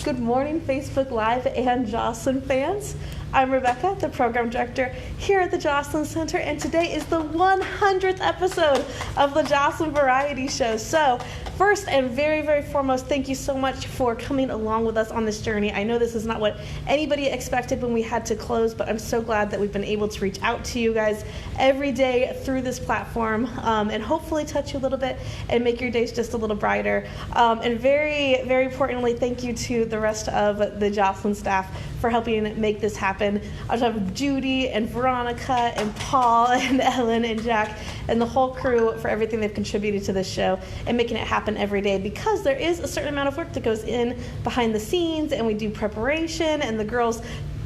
Good morning, Facebook Live and Joslyn fans. I'm Rebecca, the program director here at the Joslyn Center, and today is the 100th episode of the Joslyn Variety Show. So, first and very foremost, thank you so much for coming along with us on this journey. I know this is not what anybody expected when we had to close, but I'm so glad that we've been able to reach out to you guys every day through this platform and hopefully touch you a little bit and make your days just a little brighter. And very importantly, thank you to the rest of the Joslyn staff for helping make this happen. I have Judy and Veronica and Paul and Ellen and Jack and the whole crew for everything they've contributed to this show and making it happen every day, because there is a certain amount of work that goes in behind the scenes, and we do preparation, and the girls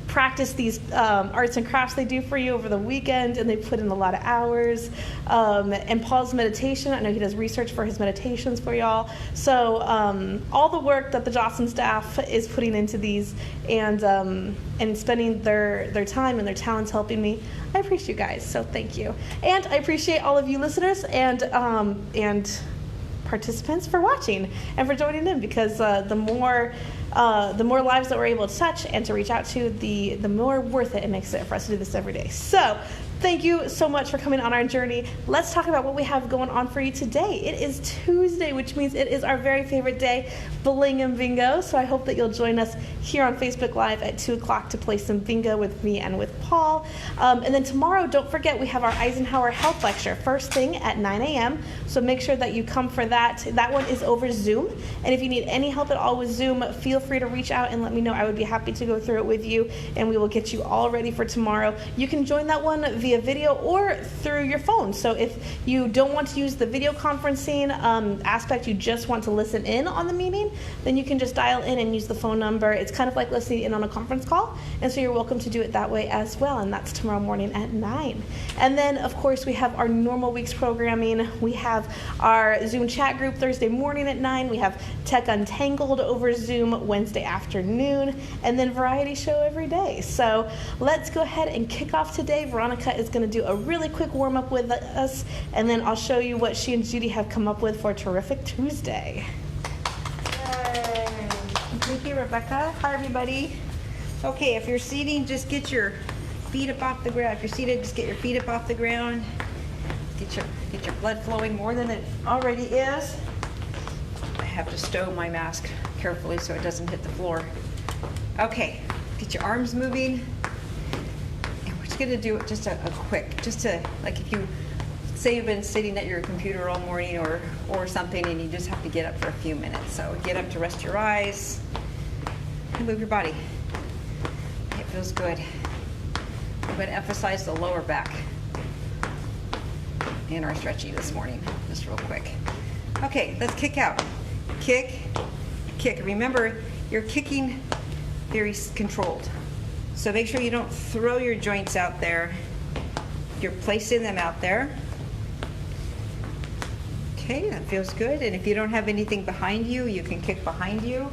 practice these arts and crafts they do for you over the weekend, and they put in a lot of hours. And Paul's meditation, I know he does research for his meditations for y'all. So all the work that the Joslyn staff is putting into these and spending their time and their talents helping me, I appreciate you guys, so thank you. And I appreciate all of you listeners and participants for watching and for joining in, because the more lives that we're able to touch and to reach out to, the more worth it makes it for us to do this every day. So thank you so much for coming on our journey. Let's talk about what we have going on for you today. It is Tuesday, which means it is our very favorite day, Bling and Bingo. So I hope that you'll join us here on Facebook Live at 2 o'clock to play some bingo with me and with Paul. And then tomorrow, don't forget, we have our Eisenhower Health Lecture, first thing at 9 a.m. So make sure that you come for that. That one is over Zoom. And if you need any help at all with Zoom, feel free to reach out and let me know. I would be happy to go through it with you, and we will get you all ready for tomorrow. You can join that one via video or through your phone. So if you don't want to use the video conferencing aspect, you just want to listen in on the meeting, then you can just dial in and use the phone number. It's kind of like listening in on a conference call, and so you're welcome to do it that way as well, and that's tomorrow morning at 9. And then, of course, we have our normal week's programming. We have our Zoom chat group Thursday morning at 9. We have Tech Untangled over Zoom Wednesday afternoon, and then Variety Show every day. So let's go ahead and kick off today. Veronica is going to do a really quick warm-up with us, and then I'll show you what she and Judy have come up with for a terrific Tuesday. Yay. Thank you, Rebecca. Hi, everybody. Okay, if you're seating, just get your feet up off the ground. If you're seated, just get your feet up off the ground. Get your blood flowing more than it already is. I have to stow my mask carefully so it doesn't hit the floor. Okay, get your arms moving. And we're just gonna do it just a quick, just to, like, if you say you've been sitting at your computer all morning or something, and you just have to get up for a few minutes. So get up to rest your eyes and move your body. It feels good. I'm going to emphasize the lower back in our stretching this morning, just real quick. Okay, let's kick out. Kick, kick. Remember, you're kicking very controlled. So make sure you don't throw your joints out there. You're placing them out there. Okay, that feels good. And if you don't have anything behind you, you can kick behind you.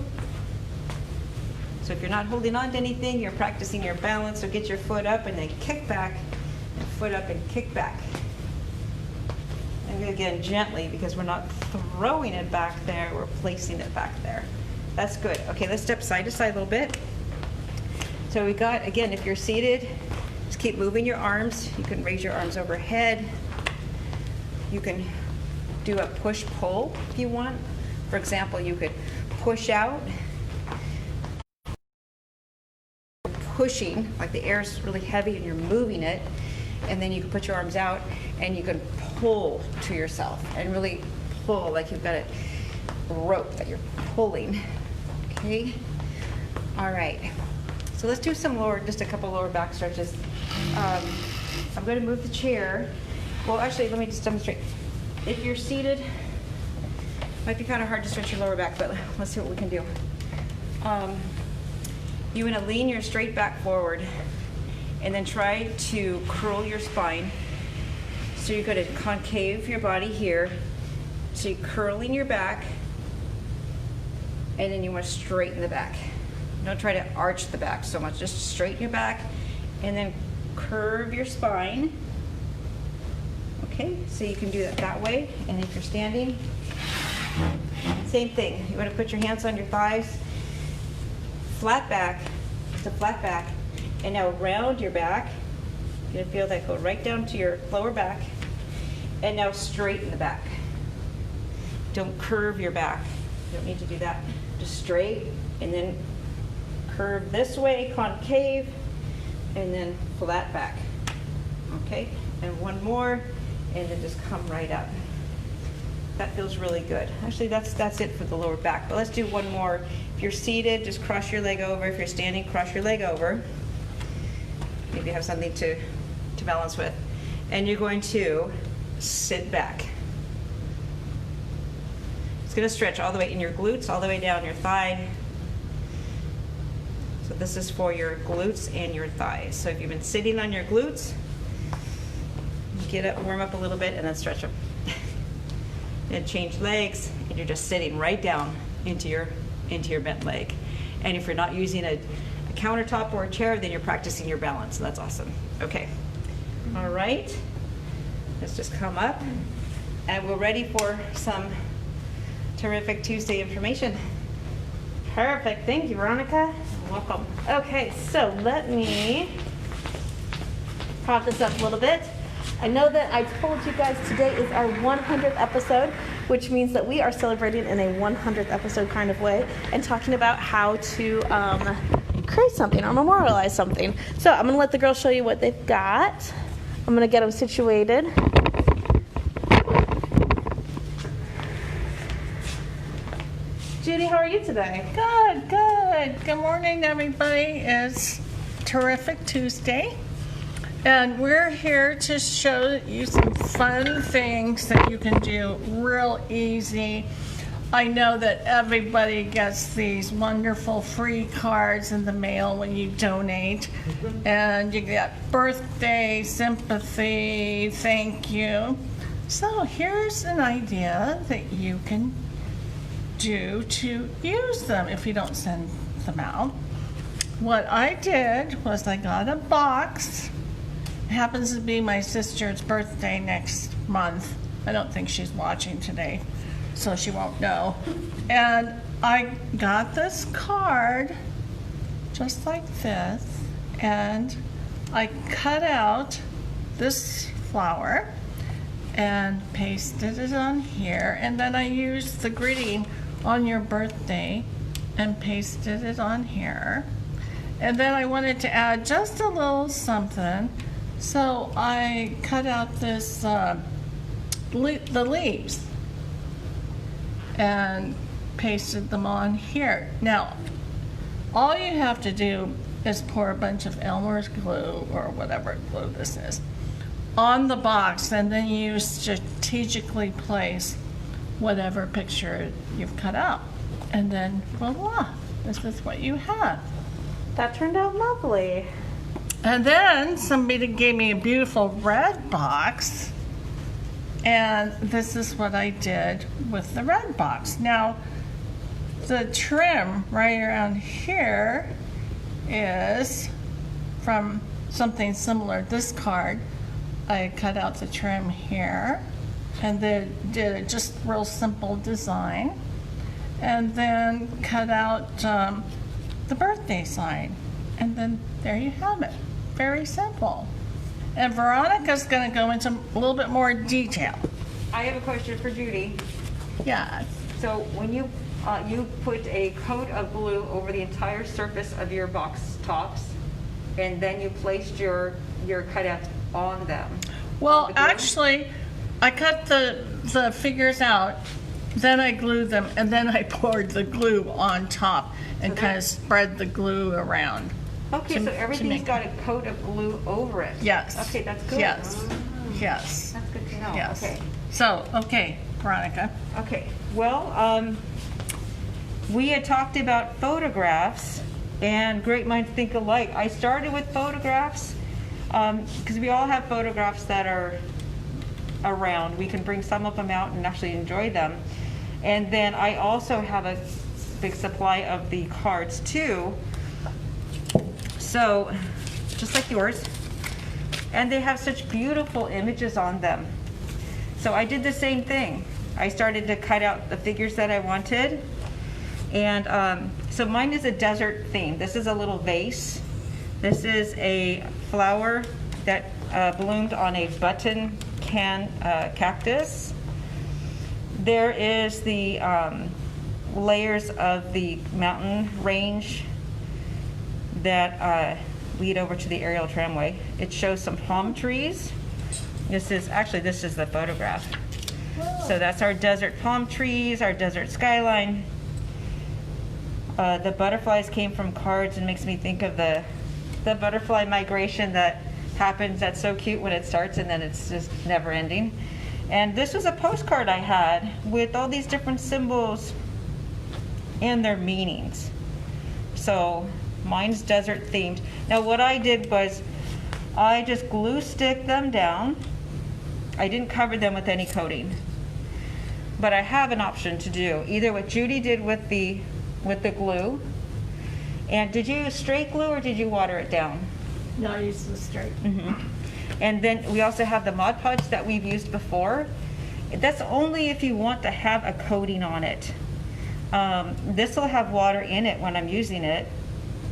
So if you're not holding on to anything, you're practicing your balance. So get your foot up and then kick back, and foot up and kick back. And again, gently, because we're not throwing it back there, we're placing it back there. That's good. Okay, let's step side to side a little bit. So we got, again, if you're seated, just keep moving your arms. You can raise your arms overhead. You can do a push-pull if you want. For example, you could push out, pushing, like the air is really heavy and you're moving it, and then you can put your arms out and you can pull to yourself and really pull like you've got a rope that you're pulling. Okay, all right, so let's do some lower, just a couple lower back stretches. I'm going to move the chair. Well, actually, let me just demonstrate. If you're seated, it might be kind of hard to stretch your lower back, but let's see what we can do. You want to lean your straight back forward and then try to curl your spine. So you're going to concave your body here. So you're curling your back, and then you want to straighten the back. Don't try to arch the back so much, just straighten your back and then curve your spine. Okay, so you can do that that way. And if you're standing, same thing. You want to put your hands on your thighs flat back, just a flat back. And now round your back. You're gonna feel that go right down to your lower back. And now straighten the back. Don't curve your back. You don't need to do that. Just straight, and then curve this way, concave, and then flat back. Okay, and one more, and then just come right up. That feels really good. Actually, that's it for the lower back, but let's do one more. If you're seated, just cross your leg over. If you're standing, cross your leg over. Maybe you have something to balance with. And you're going to sit back. It's going to stretch all the way in your glutes, all the way down your thigh. So this is for your glutes and your thighs. So if you've been sitting on your glutes, get up, warm up a little bit, and then stretch them. And change legs, and you're just sitting right down into your bent leg. And if you're not using a countertop or a chair, then you're practicing your balance. So that's awesome. Okay. All right. Let's just come up, and we're ready for some terrific Tuesday information. Perfect. Thank you, Veronica. Welcome. Okay, so let me prop this up a little bit. I know that I told you guys today is our 100th episode, which means that we are celebrating in a 100th episode kind of way and talking about how to create something or memorialize something. So I'm going to let the girls show you what they've got. I'm going to get them situated. Judy, how are you today? Good, good. Good morning, everybody. It's terrific Tuesday. And we're here to show you some fun things that you can do real easy. I know that everybody gets these wonderful free cards in the mail when you donate. And you get birthday, sympathy, thank you. So here's an idea that you can do to use them if you don't send them out. What I did was I got a box. It happens to be my sister's birthday next month. I don't think she's watching today, so she won't know. And I got this card just like this, and I cut out this flower and pasted it on here, and then I used the greeting on your birthday and pasted it on here. And then I wanted to add just a little something, so I cut out this the leaves and pasted them on here. Now, all you have to do is pour a bunch of Elmer's glue or whatever glue this is on the box, and then you strategically place whatever picture you've cut out. And then voila, this is what you have. That turned out lovely. And then somebody gave me a beautiful red box, and this is what I did with the red box. Now, the trim right around here is from something similar. This card, I cut out the trim here, and then did just real simple design, and then cut out the birthday sign, and then there you have it. Very simple. And Veronica's going to go into a little bit more detail. I have a question for Judy. Yeah. So when you put a coat of glue over the entire surface of your box tops, and then you placed your cutouts on them. Well, actually, I cut the figures out, then I glued them, and then I poured the glue on top and kind of spread the glue around. Okay, so everything's got a coat of glue over it. Yes. Okay, that's good. Yes. Yes. That's good to know. Yes. Okay. So, okay, Veronica. Okay. Well, we had talked about photographs, and great minds think alike. I started with photographs because we all have photographs that are around. We can bring some of them out and actually enjoy them. And then I also have a big supply of the cards too. So, just like yours. And they have such beautiful images on them. So I did the same thing. I started to cut out the figures that I wanted, And so mine is a desert theme. This is a little vase. This is a flower that bloomed on a button can cactus. There is the layers of the mountain range that lead over to the aerial tramway. It shows some palm trees. This is the photograph. So that's our desert palm trees, our desert skyline. The butterflies came from cards and makes me think of the butterfly migration that happens. That's so cute when it starts and then it's just never ending. And this was a postcard I had with all these different symbols and their meanings. So mine's desert themed. Now what I did was I just glue stick them down. I didn't cover them with any coating, but I have an option to do either what Judy did with the glue. And did you use straight glue or did you water it down? No, I use the straight. And then we also have the Mod Podge that we've used before. That's only if you want to have a coating on it. This will have water in it when I'm using it,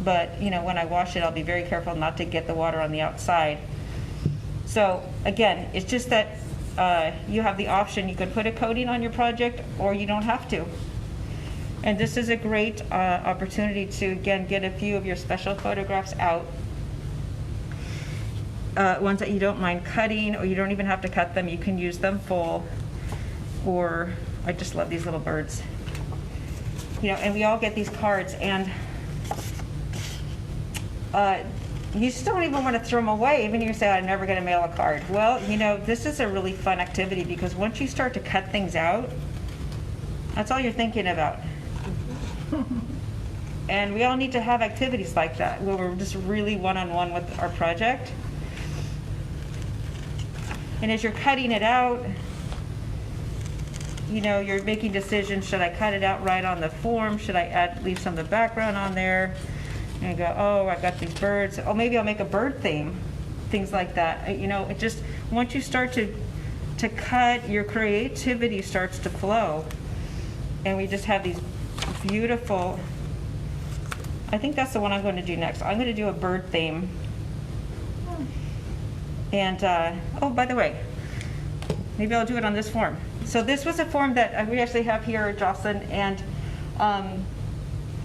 but you know, when I wash it, I'll be very careful not to get the water on the outside. So again, it's just that you have the option. You could put a coating on your project or you don't have to. And this is a great opportunity to, again, get a few of your special photographs out. Ones that you don't mind cutting, or you don't even have to cut them. You can use them full. Or, I just love these little birds. You know, and we all get these cards, and you just don't even want to throw them away, even if you say, I'm never going to mail a card. Well, you know, this is a really fun activity because once you start to cut things out, that's all you're thinking about. And we all need to have activities like that where we're just really one-on-one with our project. And as you're cutting it out, you know, you're making decisions. Should I cut it out right on the form? Should I leave some of the background on there? And you go, oh, I got these birds. Oh, maybe I'll make a bird theme. Things like that. You know, it just, once you start to cut, your creativity starts to flow. And we just have these beautiful, I think that's the one I'm going to do next. I'm going to do a bird theme. And, oh, by the way, maybe I'll do it on this form. So this was a form that we actually have here at Joslyn, and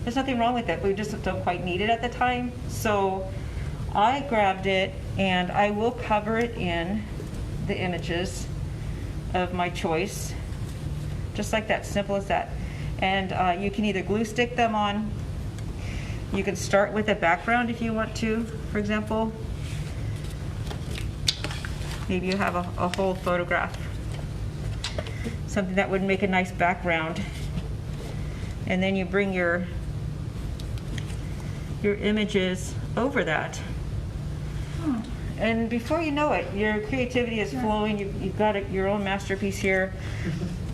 there's nothing wrong with it. We just don't quite need it at the time. So I grabbed it, and I will cover it in the images of my choice. Just like that, simple as that. And you can either glue stick them on. You can start with a background if you want to, for example. Maybe you have a whole photograph. Something that would make a nice background. And then you bring your images over that. And before you know it, your creativity is flowing. You've got your own masterpiece here.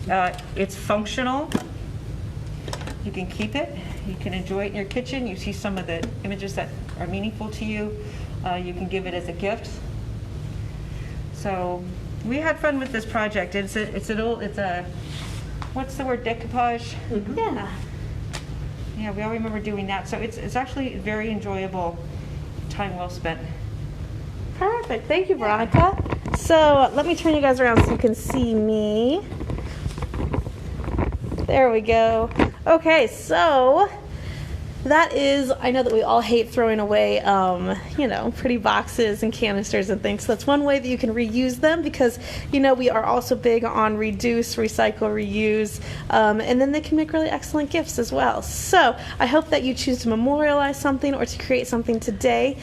It's functional. You can keep it. You can enjoy it in your kitchen. You see some of the images that are meaningful to you. You can give it as a gift. So we had fun with this project. It's a what's the word, decoupage? Yeah. Yeah, we all remember doing that. So it's actually very enjoyable, time well spent. Perfect. Thank you, Veronica. So let me turn you guys around so you can see me. There we go. Okay, so that is, I know that we all hate throwing away, you know, pretty boxes and canisters and things. So that's one way that you can reuse them because, you know, we are also big on reduce, recycle, reuse, and then they can make really excellent gifts as well. So I hope that you choose to memorialize something or to create something today,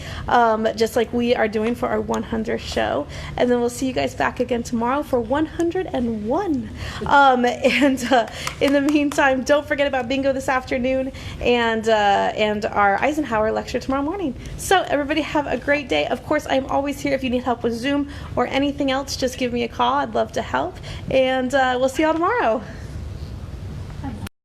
just like we are doing for our 100th show. And then we'll see you guys back again tomorrow for 101. And in the meantime, don't forget about bingo this afternoon and our Eisenhower lecture tomorrow morning. So everybody have a great day. Of course, I'm always here if you need help with Zoom or anything else. Just give me a call. I'd love to help. And we'll see y'all tomorrow.